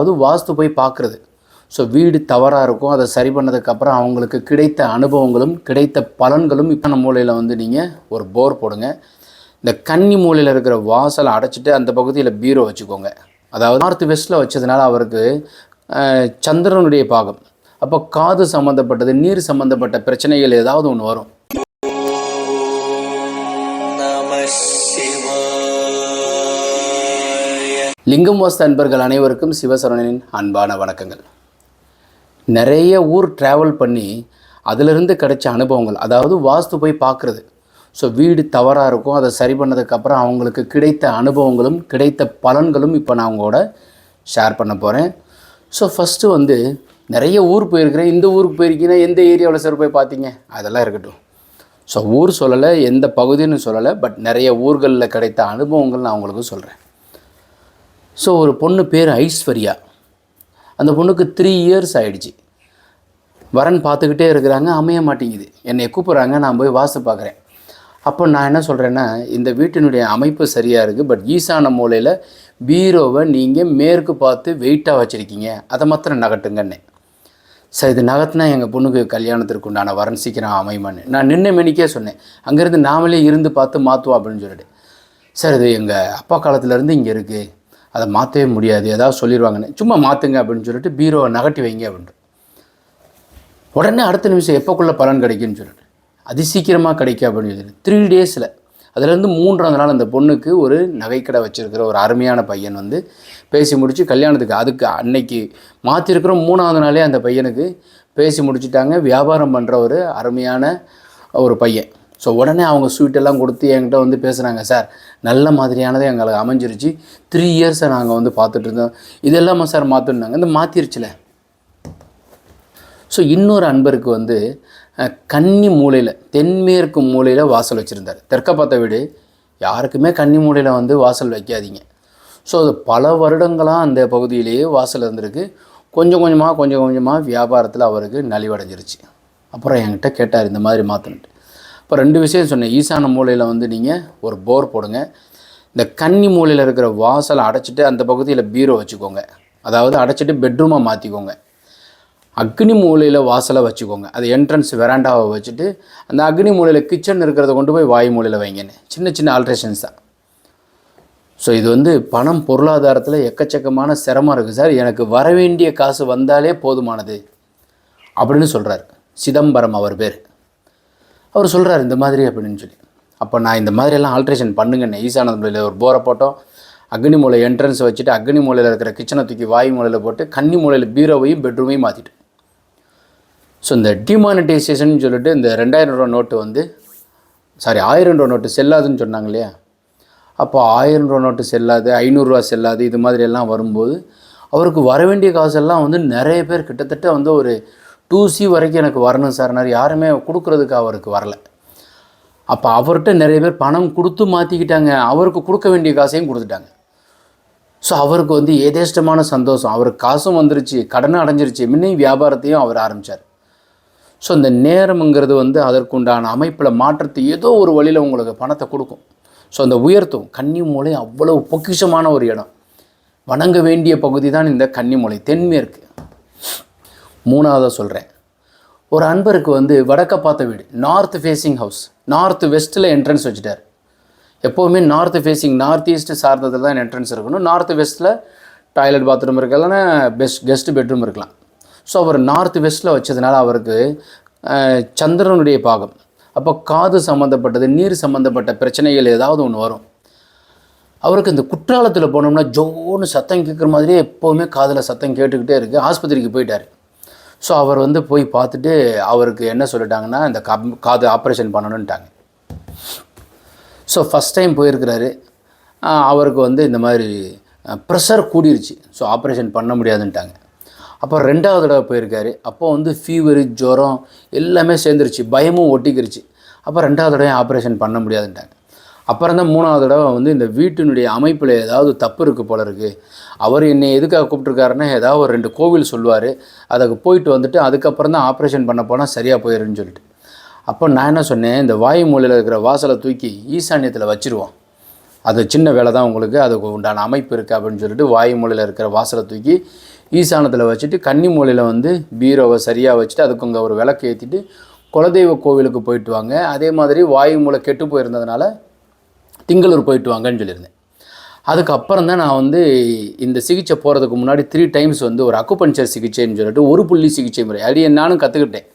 அது வாஸ்து போய் பார்க்குறது. ஸோ வீடு தவறாக இருக்கும், அதை சரி பண்ணதுக்கப்புறம் அவங்களுக்கு கிடைத்த அனுபவங்களும் கிடைத்த பலன்களும் இப்போ நம்ம மூலையில் வந்து நீங்கள் ஒரு போர் போடுங்க. இந்த கன்னி மூலையில் இருக்கிற வாசலை அடைச்சிட்டு அந்த பகுதியில் பீரோ வச்சுக்கோங்க. அதாவது நார்த் வெஸ்ட்டில் வச்சதுனால அவருக்கு சந்திரனுடைய பாகம். அப்போ காது சம்மந்தப்பட்டது, நீர் சம்மந்தப்பட்ட பிரச்சனைகள் ஏதாவது ஒன்று வரும். லிங்கம் வாஸ்து அன்பர்கள் அனைவருக்கும் சிவசரவணனின் அன்பான வணக்கங்கள். நிறைய ஊர் ட்ராவல் பண்ணி அதிலிருந்து கிடைச்ச அனுபவங்கள், அதாவது வாஸ்து போய் பார்க்குறது. ஸோ வீடு தவறாக இருக்கும், அதை சரி பண்ணதுக்கப்புறம் அவங்களுக்கு கிடைத்த அனுபவங்களும் கிடைத்த பலன்களும் இப்போ நான் உங்களோட ஷேர் பண்ண போகிறேன். ஸோ ஃபஸ்ட்டு வந்து நிறைய ஊர் போயிருக்கிறேன். இந்த ஊருக்கு போயிருக்கீங்கன்னா எந்த ஏரியாவில் சார் போய் பார்த்தீங்க, அதெல்லாம் இருக்கட்டும். ஸோ ஊர் சொல்லலை, எந்த பகுதின்னு சொல்லலை, பட் நிறைய ஊர்களில் கிடைத்த அனுபவங்கள் நான் உங்களுக்கு சொல்கிறேன். ஸோ ஒரு பொண்ணு பேர் ஐஸ்வர்யா. அந்த பொண்ணுக்கு 3 இயர்ஸ் ஆகிடுச்சு. வரன் பார்த்துக்கிட்டே இருக்கிறாங்க, அமைய மாட்டேங்குது. என்னை கூப்பிட்றாங்க, நான் போய் வாஸ்து பார்க்குறேன். அப்போ நான் என்ன சொல்கிறேன்னா, இந்த வீட்டினுடைய அமைப்பு சரியாக இருக்குது, பட் ஈசான மூலையில் பீரோவை நீங்கள் மேற்கு பார்த்து வெயிட்டாக வச்சுருக்கீங்க, அதை மாத்திரம் நகட்டுங்கன்னு. சார் இது நகட்டினா எங்கள் பொண்ணுக்கு கல்யாணத்திற்கு உண்டான வரன் சீக்கிரம் அமையுமான்னு நான் நின்று மெனிக்கே சொன்னேன். அங்கேருந்து நாமளே இருந்து பார்த்து மாற்றுவோம் அப்படின்னு சொல்லிட்டு. சார் இது எங்கள் அப்பா காலத்துலேருந்து இங்கே இருக்குது, அதை மாற்றவே முடியாது, ஏதாவது சொல்லிடுவாங்கன்னு. சும்மா மாற்றுங்க அப்படின்னு சொல்லிட்டு பீரோவை நகட்டி வைங்க அப்படின்ட்டு. உடனே அடுத்த நிமிஷம் எப்போக்குள்ளே பலன் கிடைக்குன்னு சொல்லிட்டு, அது சீக்கிரமாக கிடைக்கும் அப்படின்னு சொல்லிட்டு 3 டேஸில். அதுலேருந்து 3ஆவது நாள் அந்த பொண்ணுக்கு ஒரு நகைக்கடை வச்சுருக்கிற ஒரு அருமையான பையன் வந்து பேசி முடித்து கல்யாணத்துக்கு அதுக்கு அன்னைக்கு மாற்றிருக்கிறோம். 3ஆவது நாளே அந்த பையனுக்கு பேசி முடிச்சுட்டாங்க. வியாபாரம் பண்ணுற ஒரு அருமையான ஒரு பையன். ஸோ உடனே அவங்க ஸ்வீட்டெல்லாம் கொடுத்து என்கிட்ட வந்து பேசுகிறாங்க, சார் நல்ல மாதிரியானதே எங்களுக்கு அமைஞ்சிருச்சு, 3 இயர்ஸை நாங்கள் வந்து பார்த்துட்டு இருந்தோம், இதெல்லாமா சார் மாற்றினாங்க, இந்த மாற்றிருச்சுல. ஸோ இன்னொரு அன்பருக்கு வந்து கன்னி மூலையில் தென்மேற்கு மூலையில் வாசல் வச்சுருந்தார். தெற்க பார்த்த வீடு, யாருக்குமே கன்னி மூலையில் வந்து வாசல் வைக்காதீங்க. ஸோ அது பல வருடங்களாக அந்த பகுதியிலேயே வாசல் இருந்திருக்கு. கொஞ்சம் கொஞ்சமாக வியாபாரத்தில் அவருக்கு நலிவடைஞ்சிருச்சு. அப்புறம் என்கிட்ட கேட்டார் இந்த மாதிரி மாற்றணுன்ட்டு. இப்போ 2 விஷயம் சொன்னேன். ஈசான மூலையில் வந்து நீங்கள் ஒரு போர் போடுங்க. இந்த கன்னி மூலையில் இருக்கிற வாசலை அடைச்சிட்டு அந்த பகுதியில் பீரோ வச்சுக்கோங்க, அதாவது அடைச்சிட்டு பெட்ரூமாக மாற்றிக்கோங்க. அக்னி மூலையில் வாசலை வச்சுக்கோங்க, அது என்ட்ரன்ஸ் வெராண்டாவை வச்சுட்டு அந்த அக்னி மூலையில் கிச்சன் இருக்கிறத கொண்டு போய் வாயு மூலையில் வைங்கன்னு. சின்ன ஆல்ட்ரேஷன்ஸ் தான். ஸோ இது வந்து பணம் பொருளாதாரத்தில் எக்கச்சக்கமான சிரமம் இருக்குது சார், எனக்கு வர வேண்டிய காசு வந்தாலே போதுமானது அப்படின்னு சொல்கிறார். சிதம்பரம் அவர் பேர். அவர் சொல்கிறார் இந்த மாதிரி அப்படின்னு சொல்லி. அப்போ நான் இந்த மாதிரியெல்லாம் ஆல்ட்ரேஷன் பண்ணுங்கண்ணே. ஈசான மூலையில் ஒரு போரை போட்டோம், அக்னி மூலை என்ட்ரன்ஸ் வச்சுட்டு அக்னி மூலையில் இருக்கிற கிச்சனை தூக்கி வாயு மூலையில் போட்டு கன்னி மூலையில் பீரோவையும் பெட்ரூமையும் மாற்றிட்டு. ஸோ இந்த டிமானிட்டைசேஷன் சொல்லிட்டு இந்த 2000 ரூபா நோட்டு வந்து 1000 ரூபா நோட்டு செல்லாதுன்னு சொன்னாங்க இல்லையா. அப்போ 1000 ரூபா நோட்டு செல்லாது, 500 ரூபா செல்லாது, இது மாதிரி எல்லாம் வரும்போது அவருக்கு வர வேண்டிய காசெல்லாம் வந்து நிறைய பேர் கிட்டத்தட்ட வந்து ஒரு 2C வரைக்கும் எனக்கு வரணும் சார்னார். யாருமே கொடுக்குறதுக்கு அவருக்கு வரல. அப்போ அவர்கிட்ட நிறைய பேர் பணம் கொடுத்து மாற்றிக்கிட்டாங்க, அவருக்கு கொடுக்க வேண்டிய காசையும் கொடுத்துட்டாங்க. ஸோ அவருக்கு வந்து ஏதேஷ்டமான சந்தோஷம், அவருக்கு காசும் வந்துருச்சு, கடனும் அடைஞ்சிருச்சு, முன்னையும் வியாபாரத்தையும் அவர் ஆரம்பித்தார். ஸோ இந்த நேரம்ங்கிறது வந்து அதற்குண்டான அமைப்பில் மாற்றத்தை ஏதோ ஒரு வழியில் உங்களுக்கு பணத்தை கொடுக்கும். ஸோ அந்த உயர்த்தும். கன்னி மூலை அவ்வளவு பொக்கிஷமான ஒரு இடம், வணங்க வேண்டிய பகுதி தான் இந்த கன்னி மூலை தென்மேற்கு. 3ஆவதாக சொல்கிறேன், ஒரு அன்பருக்கு வந்து வடக்க பார்த்த வீடு, நார்த் ஃபேஸிங் ஹவுஸ், நார்த் வெஸ்ட்டில் என்ட்ரன்ஸ் வச்சுட்டார். எப்போவுமே நார்த் ஃபேஸிங் நார்த் ஈஸ்ட்டு சார்ந்ததில் தான் என்ட்ரன்ஸ் இருக்கணும். நார்த் வெஸ்ட்டில் டாய்லெட் பாத்ரூம் இருக்கலன்னா கெஸ்ட் பெட்ரூம் இருக்கலாம். ஸோ அவர் நார்த் வெஸ்ட்டில் வச்சதுனால அவருக்கு சந்திரனுடைய பாகம். அப்போ காது சம்மந்தப்பட்டது, நீர் சம்மந்தப்பட்ட பிரச்சனைகள் ஏதாவது ஒன்று வரும். அவருக்கு இந்த குற்றாலத்தில் போனோம்னா ஜோன்னு சத்தம் கேட்குற மாதிரியே எப்போவுமே காதில் சத்தம் கேட்டுக்கிட்டே இருக்குது. ஆஸ்பத்திரிக்கு போயிட்டார். ஸோ அவர் வந்து போய் பார்த்துட்டு அவருக்கு என்ன சொல்லிட்டாங்கன்னா, இந்த காது ஆப்ரேஷன் பண்ணணுன்ட்டாங்க. ஸோ ஃபஸ்ட் டைம் போயிருக்கிறாரு. அவருக்கு வந்து இந்த மாதிரி ப்ரெஷர் கூடிருச்சு. ஸோ ஆப்ரேஷன் பண்ண முடியாதுன்ட்டாங்க. அப்போ 2ஆவது தடவை போயிருக்காரு. அப்போ வந்து ஃபீவரு, ஜுரம் எல்லாமே சேர்ந்துருச்சு, பயமும் ஒட்டிக்கிருச்சு. அப்போ 2ஆவது தடவை ஆப்ரேஷன் பண்ண முடியாதுன்ட்டாங்க. அப்புறம் தான் 3ஆவது தடவை வந்து இந்த வீட்டினுடைய அமைப்பில் ஏதாவது தப்பு இருக்குது போல இருக்குது, அவர் என்னை எதுக்காக கூப்பிட்ருக்காருன்னா ஏதாவது ஒரு 2 கோவில் சொல்லுவார், அதுக்கு போயிட்டு வந்துட்டு அதுக்கப்புறம் தான் ஆப்ரேஷன் பண்ண போனால் சரியாக போயிடுன்னு சொல்லிட்டு. அப்போ நான் என்ன சொன்னேன், இந்த வாயு மூலையில் இருக்கிற வாசலை தூக்கி ஈசான்யத்தில் வச்சுருவோம். அது சின்ன வேலை தான் உங்களுக்கு, அதுக்கு உண்டான அமைப்பு இருக்குது அப்படின்னு சொல்லிட்டு வாயு மூலையில் இருக்கிற வாசலை தூக்கி ஈசானத்தில் வச்சுட்டு கன்னி மூலையில் வந்து பீரோவை சரியாக வச்சுட்டு அதுக்கு அங்கே ஒரு விளக்கு ஏற்றிட்டு குலதெய்வ கோவிலுக்கு போயிட்டு வாங்க. அதே மாதிரி வாயு மூலை கெட்டு போயிருந்ததுனால திங்களூர் போயிட்டு வாங்கன்னு சொல்லியிருந்தேன். அதுக்கப்புறம் தான் நான் வந்து இந்த சிகிச்சை போகிறதுக்கு முன்னாடி 3 டைம்ஸ் வந்து ஒரு அக்குபஞ்சர் சிகிச்சைன்னு சொல்லிட்டு ஒரு புள்ளி சிகிச்சை முறை அது நானும் கற்றுக்கிட்டேன்.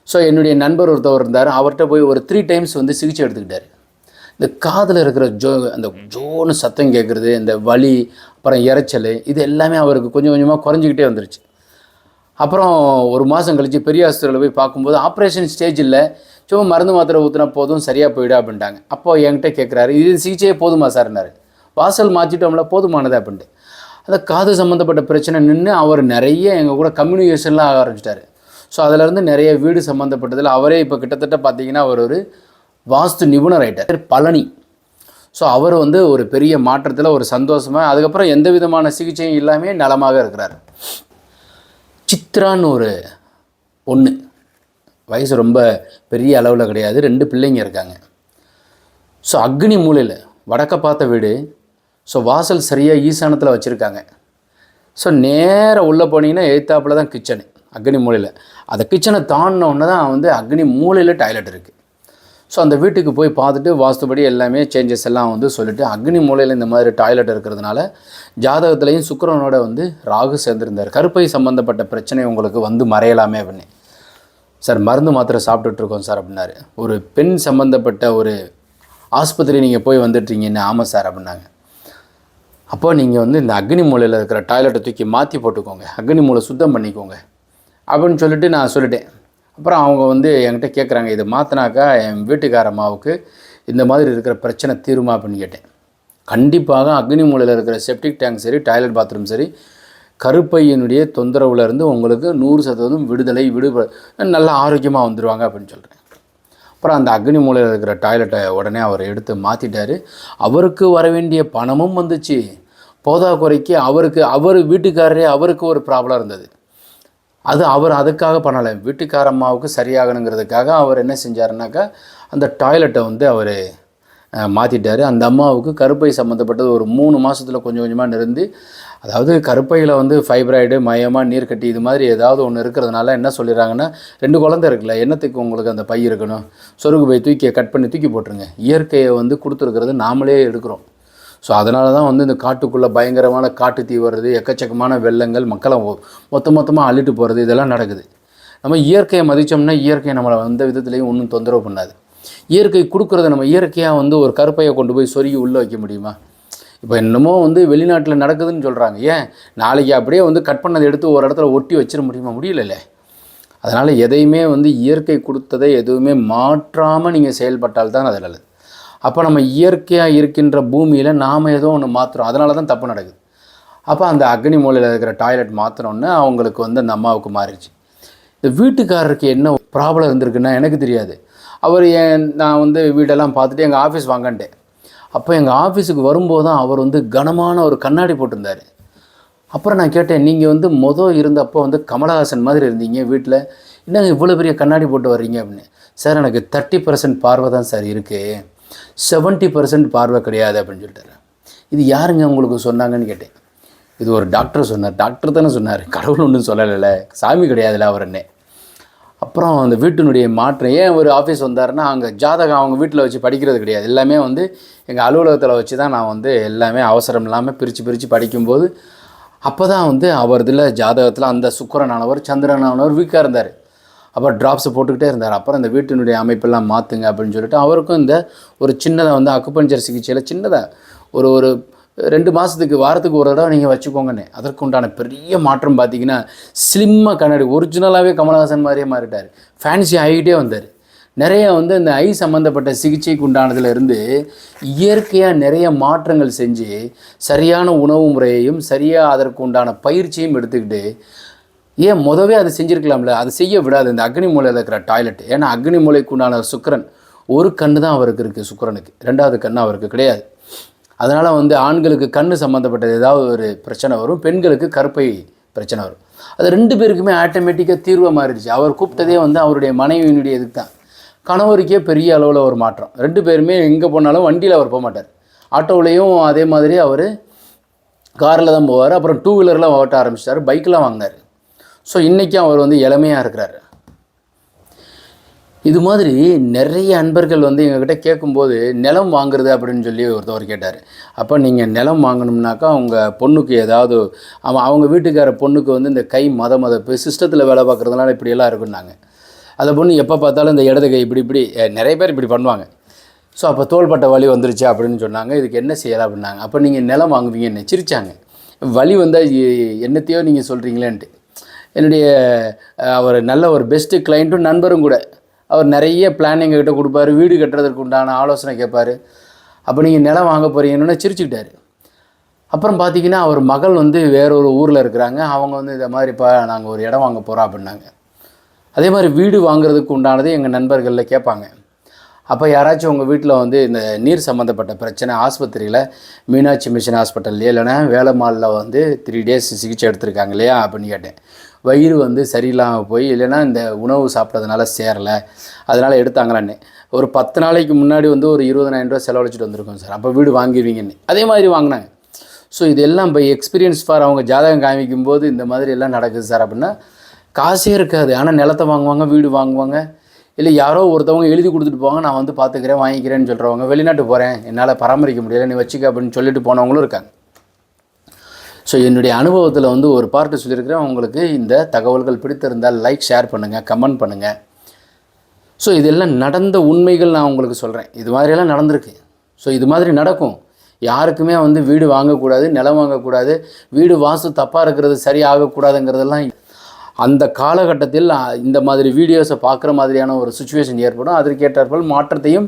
ஸோ என்னுடைய நண்பர் ஒருத்தவர் இருந்தார், அவர்கிட்ட போய் ஒரு 3 டைம்ஸ் வந்து சிகிச்சை எடுத்துக்கிட்டார். இந்த காதில் இருக்கிற அந்த ஜோன்னு சத்தம் கேட்குறது, இந்த வலி, அப்புறம் இரைச்சல், இது எல்லாமே அவருக்கு கொஞ்சம் கொஞ்சமாக குறைஞ்சிக்கிட்டே வந்துருச்சு. அப்புறம் ஒரு மாதம் கழித்து பெரிய ஆஸ்பத்திரியில் போய் பார்க்கும்போது ஆப்ரேஷன் ஸ்டேஜ் இல்லை, சும்மா மருந்து மாத்திரை ஊற்றினா போதும் சரியாக போயிடும் அப்படின்ட்டாங்க. அப்போ என்கிட்ட கேட்குறாரு, இது சிகிச்சையே போதுமா சார்னாரு. வாசல் மாற்றிட்டோம்ல போதுமானது அப்படின்ட்டு. அந்த காது சம்மந்தப்பட்ட பிரச்சனை நின்று அவர் நிறைய எங்கள் கூட கம்யூனிகேஷன்லாம் ஆக ஆரம்பிச்சிட்டார். ஸோ அதிலேருந்து நிறைய வீடு சம்மந்தப்பட்டதில் அவரே இப்போ கிட்டத்தட்ட பார்த்திங்கன்னா அவர் ஒரு வாஸ்து நிபுணர் ஆகிட்டார், பழனி. ஸோ அவர் வந்து ஒரு பெரிய மாற்றத்தில் ஒரு சந்தோஷமாக அதுக்கப்புறம் எந்த விதமான சிகிச்சையும் இல்லாமல் நலமாக இருக்கிறார். சித்ரான்னு ஒரு பொண்ணு, வயசு ரொம்ப பெரிய அளவில் கிடையாது, 2 பிள்ளைங்க இருக்காங்க. ஸோ அக்னி மூலையில் வடக்க பார்த்த வீடு. ஸோ வாசல் சரியாக ஈசானத்தில் வச்சுருக்காங்க. ஸோ நேராக உள்ளே போனீங்கன்னா எய்த்தாப்பில் தான் கிச்சனு, அக்னி மூலையில். அந்த கிச்சனை தாண்டினோடனே தான் வந்து அக்னி மூலையில் டாய்லெட் இருக்குது. ஸோ அந்த வீட்டுக்கு போய் பார்த்துட்டு வாஸ்துபடி எல்லாமே சேஞ்சஸ் எல்லாம் வந்து சொல்லிவிட்டு அக்னி மூலையில் இந்த மாதிரி டாய்லெட் இருக்கிறதுனால ஜாதகத்துலேயும் சுக்கிரனோட வந்து ராகு சேர்ந்துருந்தார். கருப்பை சம்மந்தப்பட்ட பிரச்சனை உங்களுக்கு வந்து மறையலாமே அப்படின்னு. சார் மருந்து மாத்திரை சாப்பிட்டுட்ருக்கோம் சார் அப்படின்னாரு. ஒரு பெண் சம்மந்தப்பட்ட ஒரு ஆஸ்பத்திரி நீங்கள் போய் வந்துட்டுருங்கன்னு. ஆமாம் சார் அப்படின்னாங்க. அப்போ நீங்கள் வந்து இந்த அக்னி மூலையில் இருக்கிற டாய்லெட்டை தூக்கி மாற்றி போட்டுக்கோங்க, அக்னி மூலை சுத்தம் பண்ணிக்கோங்க அப்படின்னு சொல்லிட்டு நான் சொல்லிட்டேன். அப்புறம் அவங்க வந்து என்கிட்ட கேட்குறாங்க, இதை மாற்றினாக்கா என் வீட்டுக்கார அம்மாவுக்கு இந்த மாதிரி இருக்கிற பிரச்சனை தீருமா அப்படின்னு கேட்டேன். கண்டிப்பாக அக்னி மூலையில் இருக்கிற செப்டிக் டேங்க் சரி, டாய்லெட் பாத்ரூம் சரி, கருப்பையினுடைய தொந்தரவுலேருந்து உங்களுக்கு 100% விடுதலை நல்லா ஆரோக்கியமாக வந்துடுவாங்க அப்படின்னு சொல்கிறேன். அப்புறம் அந்த அக்னி மூலையில் இருக்கிற டாய்லெட்டை உடனே அவர் எடுத்து மாற்றிட்டார். அவருக்கு வர வேண்டிய பணமும் வந்துச்சு. போதாக்குறைக்கு அவர் வீட்டுக்காரரே அவருக்கு ஒரு ப்ராப்ளம் இருந்தது. அவர் அதுக்காக பண்ணலை, வீட்டுக்கார அம்மாவுக்கு சரியாகணுங்கிறதுக்காக அவர் என்ன செஞ்சாருனாக்கா அந்த டாய்லெட்டை வந்து அவர் மாற்றிட்டார். அந்த அம்மாவுக்கு கருப்பை சம்மந்தப்பட்டது ஒரு 3 மாதத்தில் கொஞ்சம் கொஞ்சமாக நிறுந்து, அதாவது கருப்பையில் வந்து ஃபைப்ராய்டு, மயமாக, நீர்க்கட்டி இது மாதிரி ஏதாவது ஒன்று இருக்கிறதுனால என்ன சொல்லிடுறாங்கன்னா, 2 குழந்தை இருக்குல்ல, என்னத்துக்கு உங்களுக்கு அந்த பை இருக்கணும், சொருகு பை கட் பண்ணி தூக்கி போட்டுருங்க. இயற்கையை வந்து கொடுத்துருக்கிறது நாமளே எடுக்கிறோம். ஸோ அதனால தான் வந்து இந்த காட்டுக்குள்ளே பயங்கரமான காட்டு தீ வருது, எக்கச்சக்கமான வெள்ளங்கள், மக்களை மொத்தமாக அள்ளிட்டு போகிறது, இதெல்லாம் நடக்குது. நம்ம இயற்கையை மதித்தோம்னா இயற்கையை நம்மளை எந்த விதத்துலேயும் ஒன்றும் தொந்தரவு பண்ணாது. இயற்கை கொடுக்குறத நம்ம இயற்கையாக வந்து ஒரு கருப்பையை கொண்டு போய் சொருகி உள்ளே வைக்க முடியுமா? இப்போ என்னமோ வந்து வெளிநாட்டில் நடக்குதுன்னு சொல்கிறாங்க. ஏன் நாளைக்கு அப்படியே வந்து கட் பண்ணதை எடுத்து ஒரு இடத்துல ஒட்டி வச்சிட முடியுமா? முடியல. அதனால் எதையுமே வந்து இயற்கை கொடுத்ததை எதுவுமே மாற்றாமல் நீங்கள் செயல்பட்டால்தான் அது நல்லது. அப்போ நம்ம இயற்கையாக இருக்கின்ற பூமியில் நாம் ஏதோ ஒன்று மாற்றுறோம், அதனால தான் தப்பு நடக்குது. அப்போ அந்த அக்னி மூலையில் இருக்கிற டாய்லெட் மாற்றினோன்னே அவங்களுக்கு வந்து அந்த அம்மாவுக்கு மாறிடுச்சு. இந்த வீட்டுக்காரருக்கு என்ன ப்ராப்ளம் இருந்திருக்குன்னா எனக்கு தெரியாது. நான் வந்து வீடெல்லாம் பார்த்துட்டு எங்கள் ஆஃபீஸ் வாங்கன்ட்டேன். அப்போ எங்கள் ஆஃபீஸுக்கு வரும்போது தான் அவர் வந்து கனமான ஒரு கண்ணாடி போட்டிருந்தார். அப்புறம் நான் கேட்டேன், நீங்கள் வந்து இருந்தப்போ வந்து கமலஹாசன் மாதிரி இருந்தீங்க, வீட்டில் என்னங்க இவ்வளோ பெரிய கண்ணாடி போட்டு வர்றீங்க அப்படின்னு. சார் எனக்கு 30% பார்வை தான் சார் இருக்குது, 70% பார்வை கிடையாது அப்படின்னு சொல்லிட்டாரு. இது யாருங்க உங்களுக்கு சொன்னாங்கன்னு கேட்டேன். இது ஒரு டாக்டர் சொன்னார். டாக்டர் தானே சொன்னார், கடவுள் ஒன்றும் சொல்லலைல்ல, சாமி கிடையாதுல்ல அவர் என்ன. அப்புறம் அந்த வீட்டினுடைய மாற்றம், ஏன் ஒரு ஆஃபீஸ் வந்தாருன்னா அங்கே ஜாதகம் அவங்க வீட்டில் வச்சு படிக்கிறது கிடையாது, எல்லாமே வந்து எங்கள் அலுவலகத்தில் வச்சு தான் நான் வந்து எல்லாமே அவசரம் இல்லாமல் பிரித்து படிக்கும்போது அப்போ தான் வந்து அவர் இதில் ஜாதகத்தில் அந்த சுக்கிரனானவர் சந்திரனானவர் வீக்காக இருந்தார். அப்போ ட்ராப்ஸை போட்டுக்கிட்டே இருந்தார். அப்புறம் இந்த வீட்டினுடைய அமைப்பெல்லாம் மாற்றுங்க அப்படின்னு சொல்லிட்டு அவருக்கும் இந்த ஒரு சின்னதாக வந்து அக்குபஞ்சர் சிகிச்சையில் சின்னதாக ஒரு 2 மாதத்துக்கு வாரத்துக்கு ஒரு தடவை நீங்கள் வச்சுக்கோங்கன்னு. அதற்கு உண்டான பெரிய மாற்றம் பார்த்தீங்கன்னா ஸ்லிம்மாக கண்ணாடி, ஒரிஜினலாகவே கமலஹாசன் மாதிரியே மாறிட்டார். ஃபேன்சி ஆகிட்டே வந்தார். நிறைய வந்து இந்த ஐ சம்மந்தப்பட்ட சிகிச்சைக்கு உண்டானதுலேருந்து இயற்கையாக நிறைய மாற்றங்கள் செஞ்சு சரியான உணவு முறையையும் சரியாக அதற்கு உண்டான பயிற்சியும் எடுத்துக்கிட்டு, ஏன் முதவே அதை செஞ்சுருக்கலாம்ல, அதை செய்ய விடாது இந்த அக்னி மூலையில் இருக்கிற டாய்லெட். ஏன்னா அக்னி மூலைக்கு உண்டான சுக்கிரன் ஒரு கண்ணு தான் அவருக்கு இருக்குது, சுக்கிரனுக்கு 2வது கண்ணு அவருக்கு கிடையாது. அதனால் வந்து ஆண்களுக்கு கண்ணு சம்மந்தப்பட்டது ஏதாவது ஒரு பிரச்சனை வரும், பெண்களுக்கு கருப்பை பிரச்சனை வரும். அது 2 பேருக்குமே ஆட்டோமேட்டிக்காக தீர்வாக மாறிடுச்சு. அவர் கூப்பிட்டதே வந்து அவருடைய மனைவியினுடைய இதுக்கு தான். கணவருக்கே பெரிய அளவில் ஒரு மாற்றம். 2 பேருமே எங்கே போனாலும் வண்டியில் அவர் போக மாட்டார், ஆட்டோவிலையும் அதே மாதிரி அவர் காரில் தான் போவார். அப்புறம் 2 வீலர்லாம் ஓட்ட ஆரம்பிச்சிட்டார், பைக்கெலாம் வாங்கினார். ஸோ இன்றைக்கும் அவர் வந்து இளமையாக இருக்கிறார். இது மாதிரி நிறைய அன்பர்கள் வந்து எங்ககிட்ட கேட்கும்போது நிலம் வாங்குறது அப்படின்னு சொல்லி ஒருத்தவர் கேட்டார். அப்போ நீங்கள் நிலம் வாங்கணும்னாக்கா அவங்க பொண்ணுக்கு ஏதாவது அவங்க வீட்டுக்கார பொண்ணுக்கு வந்து இந்த கை மதப்பு சிஸ்டத்தில் வேலை பார்க்குறதுனால இப்படியெல்லாம் இருக்குன்னாங்க. அதை பொண்ணு எப்போ பார்த்தாலும் இந்த இடது கை இப்படி நிறைய பேர் இப்படி பண்ணுவாங்க. ஸோ அப்போ தோள்பட்ட வலி வந்துருச்சு அப்படின்னு சொன்னாங்க. இதுக்கு என்ன செய்யலாம் அப்படின்னாங்க. அப்போ நீங்கள் நிலம் வாங்குவீங்கன்னு சிரித்தாங்க. வலி வந்தால் என்னத்தையோ நீங்கள் சொல்கிறீங்களேன்ட்டு. என்னுடைய அவர் நல்ல ஒரு பெஸ்ட்டு கிளைண்ட்டும் நண்பரும் கூட. அவர் நிறைய பிளான் எங்ககிட்ட கொடுப்பாரு, வீடு கட்டுறதுக்கு உண்டான ஆலோசனை கேட்பார். அப்போ நீங்கள் நிலம் வாங்க போகிறீங்கன்னு சிரிச்சுக்கிட்டார். அப்புறம் பார்த்தீங்கன்னா அவர் மகள் வந்து வேற ஒரு ஊரில் இருக்கிறாங்க. அவங்க வந்து இதை மாதிரிப்பா நாங்கள் ஒரு இடம் வாங்க போகிறோம் அப்படின்னாங்க. அதே மாதிரி வீடு வாங்குறதுக்கு உண்டானது எங்கள் நண்பர்களில் கேட்பாங்க. அப்போ யாராச்சும் உங்கள் வீட்டில் வந்து இந்த நீர் சம்மந்தப்பட்ட பிரச்சனை ஆஸ்பத்திரியில் மீனாட்சி மிஷன் ஹாஸ்பிட்டல்லையே இல்லைனா வேலம்மாளில் வந்து 3 days சிகிச்சை எடுத்திருக்காங்க இல்லையா அப்படின்னு கேட்டேன். வயிறு வந்து சரியில்லாமல் போய் இல்லைனா இந்த உணவு சாப்பிட்றதுனால சேரலை அதனால் எடுத்தாங்களான்னு. ஒரு 10 நாளைக்கு முன்னாடி வந்து ஒரு 20,000 ரூபா செலவழிச்சிட்டு வந்திருக்கோம் சார். அப்போ வீடு வாங்கிடுவீங்கன்னு அதே மாதிரி வாங்கினாங்க. ஸோ இதெல்லாம் பை எக்ஸ்பீரியன்ஸ் ஃபார் அவங்க ஜாதகம் காமிக்கும் போது இந்த மாதிரி எல்லாம் நடக்குது சார் அப்படின்னா காசே இருக்காது. ஆனால் நிலத்தை வாங்குவாங்க, வீடு வாங்குவாங்க. இல்லை யாரோ ஒருத்தவங்க எழுதி கொடுத்துட்டு போவாங்க, நான் வந்து பார்த்துக்கிறேன் வாங்கிக்கிறேன்னு சொல்கிறவங்க. வெளிநாட்டு போகிறேன் என்னால் பராமரிக்க முடியலை நீ வச்சுக்க அப்படின்னு சொல்லிட்டு போனவங்களும் இருக்காங்க. ஸோ என்னுடைய அனுபவத்தில் வந்து ஒரு பார்ட்டு சொல்லியிருக்கிறேன். உங்களுக்கு இந்த தகவல்கள் பிடித்திருந்தால் லைக், ஷேர் பண்ணுங்கள், கமெண்ட் பண்ணுங்கள். ஸோ இதெல்லாம் நடந்த உண்மைகள் நான் உங்களுக்கு சொல்கிறேன். இது மாதிரியெல்லாம் நடந்திருக்கு. ஸோ இது மாதிரி நடக்கும். யாருக்குமே வந்து வீடு வாங்கக்கூடாது, நிலம் வாங்கக்கூடாது, வீடு வாஸ்து தப்பாக இருக்கிறது சரியாகக்கூடாதுங்கிறதெல்லாம் அந்த காலகட்டத்தில் இந்த மாதிரி வீடியோஸை பார்க்குற மாதிரியான ஒரு சுச்சுவேஷன் ஏற்படும். அதற்கேற்றாற்போல் மாற்றத்தையும்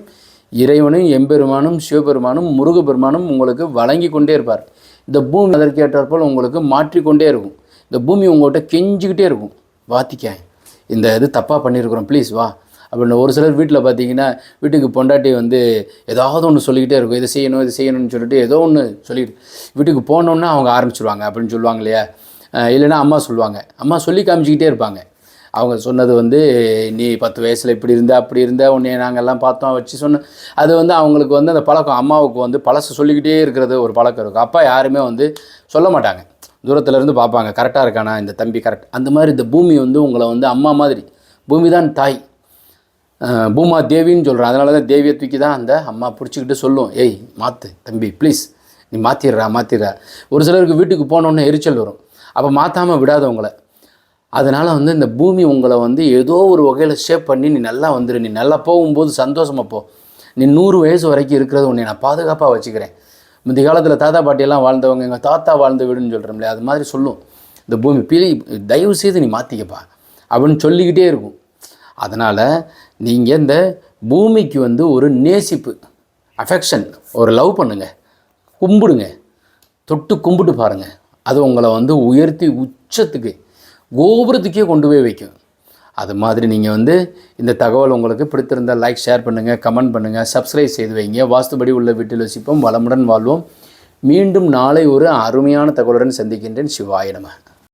இறைவனும் எம்பெருமானும் சிவபெருமானும் முருகப்பெருமானும் உங்களுக்கு வழங்கி கொண்டே இருப்பார். இந்த பூமி அதற்கேற்றாற்போல் உங்களுக்கு மாற்றிக்கொண்டே இருக்கும். இந்த பூமி உங்கள்கிட்ட கெஞ்சிக்கிட்டே இருக்கும், வாத்திக்க இந்த இது தப்பாக பண்ணியிருக்கிறோம் ப்ளீஸ் வா அப்படின்னு. ஒரு சிலர் வீட்டில் பார்த்தீங்கன்னா வீட்டுக்கு பொண்டாட்டி வந்து ஏதாவது ஒன்று சொல்லிக்கிட்டே இருக்கும், இதை செய்யணும் இது செய்யணும்னு சொல்லிட்டு ஏதோ ஒன்று சொல்லிட்டு வீட்டுக்கு போனோன்னா அவங்க ஆரம்பிச்சிடுவாங்க அப்படின்னு சொல்லுவாங்க இல்லையா. இல்லைன்னா அம்மா சொல்லுவாங்க, அம்மா சொல்லி காமிச்சிக்கிட்டே இருப்பாங்க. அவங்க சொன்னது வந்து நீ 10 வயசில் இப்படி இருந்த அப்படி இருந்த உன்னை நாங்கள்லாம் பார்த்தோம் வச்சு சொன்ன அது வந்து அவங்களுக்கு வந்து அந்த பழக்கம். அம்மாவுக்கு வந்து பழசு சொல்லிக்கிட்டே இருக்கிறது ஒரு பழக்கம் இருக்கும். அப்பா யாருமே வந்து சொல்ல மாட்டாங்க, தூரத்துலேருந்து பார்ப்பாங்க கரெக்டாக இருக்கானா இந்த தம்பி கரெக்ட். அந்த மாதிரி இந்த பூமி வந்து உங்களை வந்து அம்மா மாதிரி, பூமி தான் தாய், பூமா தேவின்னு சொல்கிறேன். அதனால தான் தேவியை தூக்கி தான் அந்த அம்மா பிடிச்சிக்கிட்டு சொல்லும், ஏய் மாற்று தம்பி ப்ளீஸ் நீ மாற்றிடுறா. ஒரு சிலருக்கு வீட்டுக்கு போனோன்னே எரிச்சல் வரும், அப்போ மாற்றாமல் விடாதவங்கள. அதனால் வந்து இந்த பூமி உங்களை வந்து ஏதோ ஒரு வகையில் ஷேப் பண்ணி நீ நல்லா வந்துடு, நீ நல்லா போகும்போது சந்தோஷமாக போ, நீ 100 வயசு வரைக்கும் இருக்கிறது உன்னை நான் பாதுகாப்பாக வச்சுக்கிறேன். முந்தி காலத்தில் தாத்தா பாட்டியெல்லாம் வாழ்ந்தவங்க எங்கள் தாத்தா வாழ்ந்த வீடுன்னு சொல்கிறோம்ல, அது மாதிரி சொல்லும் இந்த பூமி. தயவு செய்து நீ மாற்றிக்கப்பா அப்படின்னு சொல்லிக்கிட்டே இருக்கும். அதனால் நீங்கள் இந்த பூமிக்கு வந்து ஒரு நேசிப்பு, அஃபெக்ஷன், ஒரு லவ் பண்ணுங்கள், கும்பிடுங்க, தொட்டு கும்பிட்டு பாருங்கள். அது உங்களை வந்து உயர்த்தி உச்சத்துக்கு கோபுரத்துக்கே கொண்டு போய் வைக்கும். அது மாதிரி நீங்கள் வந்து இந்த தகவல் உங்களுக்கு பிடித்திருந்தால் லைக், ஷேர் பண்ணுங்கள், கமெண்ட் பண்ணுங்கள், சப்ஸ்கிரைப் செய்து வைங்க. வாஸ்துபடி உள்ள வீட்டில் வசிப்போம், வளமுடன் வாழ்வோம். மீண்டும் நாளை ஒரு அருமையான தகவலுடன் சந்திக்கின்றேன். சிவாய நமः.